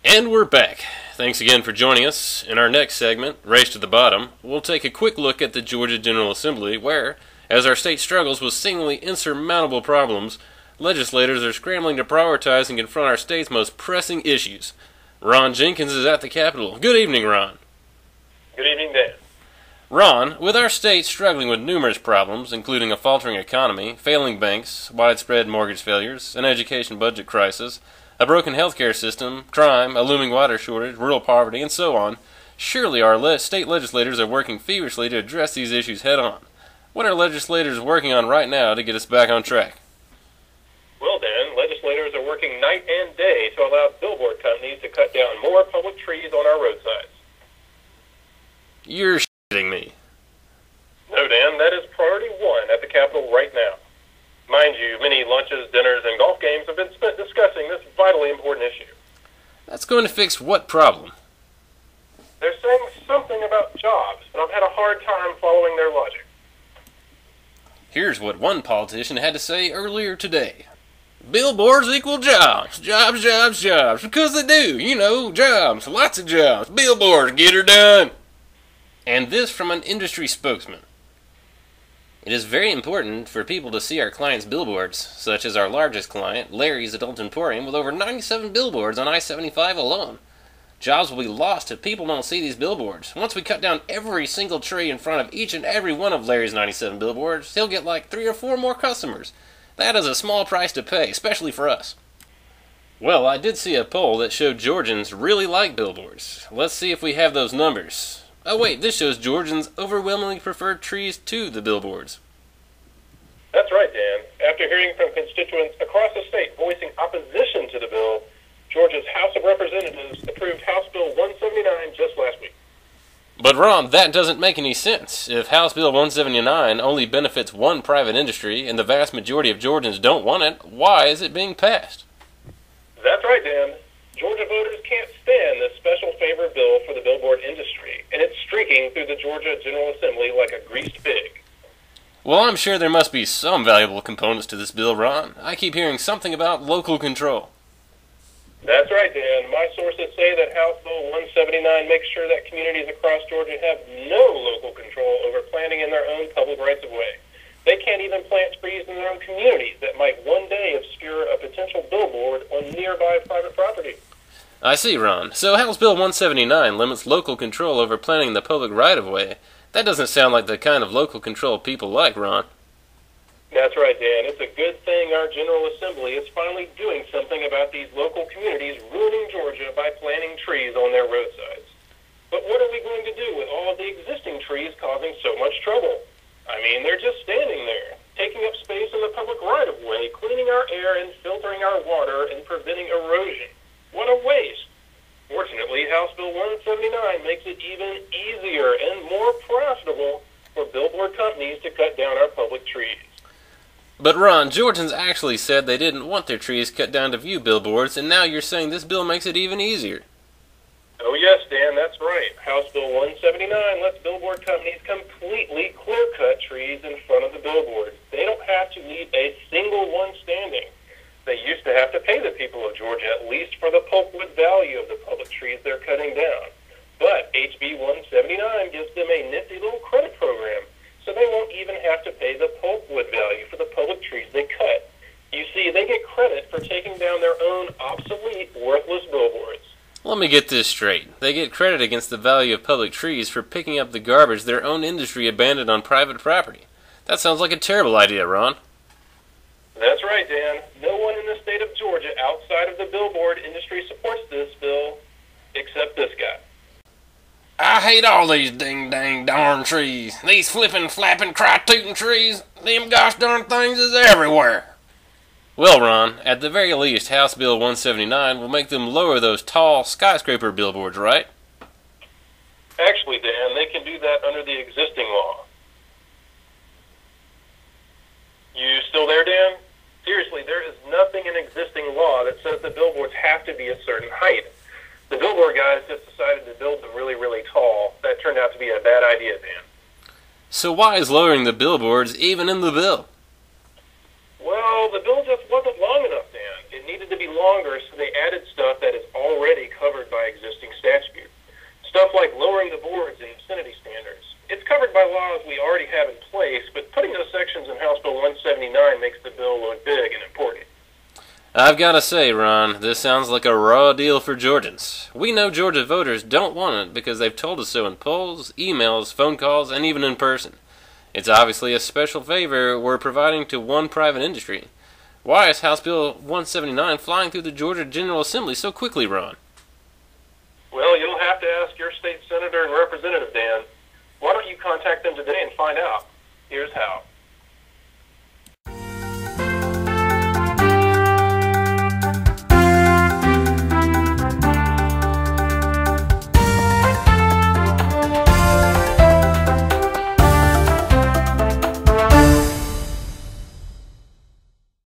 And we're back. Thanks again for joining us. In our next segment, Race to the Bottom, we'll take a quick look at the Georgia General Assembly where, as our state struggles with seemingly insurmountable problems, legislators are scrambling to prioritize and confront our state's most pressing issues. Ron Jenkins is at the Capitol. Good evening, Ron. Good evening, Dan. Ron, with our state struggling with numerous problems, including a faltering economy, failing banks, widespread mortgage failures, an education budget crisis, a broken healthcare system, crime, a looming water shortage, rural poverty, and so on, surely our state legislators are working feverishly to address these issues head-on. What are legislators working on right now to get us back on track? Well, Dan, legislators are working night and day to allow billboard companies to cut down more public trees on our roadsides. You're shitting me. No, Dan, that is priority one at the Capitol right now. Mind you, many lunches, dinners, and golf games have been spent discussing this vitally important issue. That's going to fix what problem? They're saying something about jobs, but I've had a hard time following their logic. Here's what one politician had to say earlier today. Billboards equal jobs. Jobs, jobs, jobs. Because they do. You know, jobs. Lots of jobs. Billboards, get her done. And this from an industry spokesman. It is very important for people to see our clients' billboards, such as our largest client, Larry's Adult Emporium, with over 97 billboards on I-75 alone. Jobs will be lost if people don't see these billboards. Once we cut down every single tree in front of each and every one of Larry's 97 billboards, he'll get like 3 or 4 more customers. That is a small price to pay, especially for us. Well, I did see a poll that showed Georgians really like billboards. Let's see if we have those numbers. Oh wait, this shows Georgians overwhelmingly prefer trees to the billboards. That's right, Dan. After hearing from constituents across the state voicing opposition to the bill, Georgia's House of Representatives approved House Bill 179 just last week. But Ron, that doesn't make any sense. If House Bill 179 only benefits one private industry and the vast majority of Georgians don't want it, why is it being passed? That's right, Dan. Georgia voters can't stand this special favor bill for the billboard industry, and it's streaking through the Georgia General Assembly like a greased pig. Well, I'm sure there must be some valuable components to this bill, Ron. I keep hearing something about local control. That's right, Dan. My sources say that House Bill 179 makes sure that communities across Georgia have no local control over planting in their own public rights-of-way. They can't even plant trees in their own communities that might one day obscure a potential billboard on nearby private property. I see, Ron. So House Bill 179 limits local control over planting the public right-of-way. That doesn't sound like the kind of local control people like, Ron. That's right, Dan. It's a good thing our General Assembly is finally doing something about these local communities ruining Georgia by planting trees on their roadsides. But what are we going to do with all of the existing trees causing so much trouble? I mean, they're just standing there, taking up space in the public right-of-way, cleaning our air and filtering our water and preventing erosion. What a waste! Fortunately, House Bill 179 makes it even easier and more profitable for billboard companies to cut down our public trees. But Ron, Georgians actually said they didn't want their trees cut down to view billboards, and now you're saying this bill makes it even easier. Oh yes, Dan, that's right. House Bill 179 lets billboard companies completely clear-cut trees in front of the billboard. They don't have to leave a single one standing. They used to have to pay the people of Georgia at least for the pulpwood value of the public trees they're cutting down. But HB 179 gives them a nifty little credit program, so they won't even have to pay the pulpwood value for the public trees they cut. You see, they get credit for taking down their own obsolete, worthless billboards. Let me get this straight. They get credit against the value of public trees for picking up the garbage their own industry abandoned on private property. That sounds like a terrible idea, Ron. That's right, Dan. No one in the state of Georgia outside of the billboard industry supports this bill, except this guy. I hate all these ding-dang-darn trees. These flippin', flappin', cry-tootin' trees. Them gosh darn things is everywhere. Well, Ron, at the very least, House Bill 179 will make them lower those tall skyscraper billboards, right? Actually, Dan, they can do that under the existing law. You still there, Dan? Seriously, there is nothing in existing law that says the billboards have to be a certain height. The billboard guys just decided to build them really, really tall. That turned out to be a bad idea, Dan. So why is lowering the billboards even in the bill? Well, the bill just wasn't long enough, Dan. It needed to be longer, so they added stuff that is already already covered by existing statute. Stuff like lowering the boards and obscenity standards. It's covered by laws we already have in place, but putting those sections in House Bill 179 makes the bill look big and important. I've got to say, Ron, this sounds like a raw deal for Georgians. We know Georgia voters don't want it because they've told us so in polls, emails, phone calls, and even in person. It's obviously a special favor we're providing to one private industry. Why is House Bill 179 flying through the Georgia General Assembly so quickly, Ron? Well, you'll have to ask your state senator and representative, Dan. Why don't you contact them today and find out? Here's how.